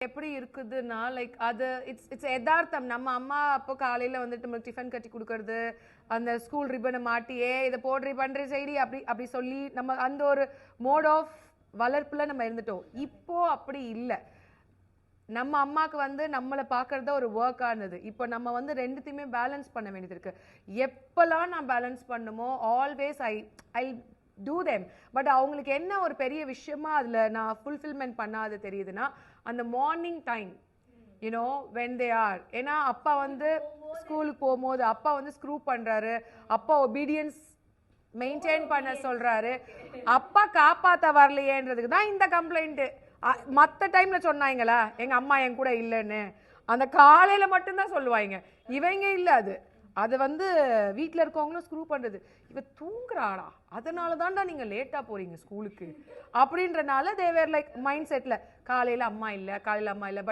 எப்படி இருக்குதுன்னா லைக் அது இட்ஸ் யதார்த்தம். நம்ம அம்மா அப்போ காலையில வந்துட்டு நம்மளுக்கு டிஃபன் கட்டி கொடுக்கறது, அந்த ஸ்கூல் ரிப்பனை மாட்டியே இதை போடுறி பண்ற செய்தி அப்படி அப்படி சொல்லி நம்ம அந்த ஒரு மோட் ஆஃப் வளர்ப்புல நம்ம இருந்துட்டோம். இப்போ அப்படி இல்லை. நம்ம அம்மாக்கு வந்து நம்மளை பார்க்கறத ஒரு ஒர்க் ஆனது. இப்போ நம்ம வந்து ரெண்டுத்தையுமே பேலன்ஸ் பண்ண வேண்டியது இருக்கு. எப்பெல்லாம் நான் பேலன்ஸ் பண்ணுமோ always I do them. But அவங்களுக்கு என்ன ஒரு பெரிய விஷயமா அதில் நான் ஃபுல்ஃபில்மெண்ட் பண்ணாது தெரியுதுன்னா அந்த morning time you know when they are. ஏன்னா அப்பா வந்து ஸ்கூலுக்கு போகும்போது அப்பா வந்து ஸ்க்ரூ பண்ணுறாரு, அப்பா ஒபீடியன்ஸ் மெயின்டைன் பண்ண சொல்றாரு, அப்பா காப்பாற்ற வரலையேன்றதுக்கு தான் இந்த கம்ப்ளைண்ட்டு. மற்ற டைம்ல சொன்னாங்களா எங்க அம்மா என் கூட இல்லைன்னு, அந்த காலையில மட்டும்தான் சொல்லுவாங்க. இவங்க இல்லை. அது வந்து வீட்டில் இருக்கவங்களும் ஸ்க்ரூ பண்ணுறது. இவ தூங்குறாளா, அதனால தான்டா நீங்கள் லேட்டாக போறீங்க ஸ்கூலுக்கு அப்படின்றனால தேவர் லைக் மைண்ட் செட்டில் காலையில் அம்மா இல்லை, காலையில் அம்மா இல்லை.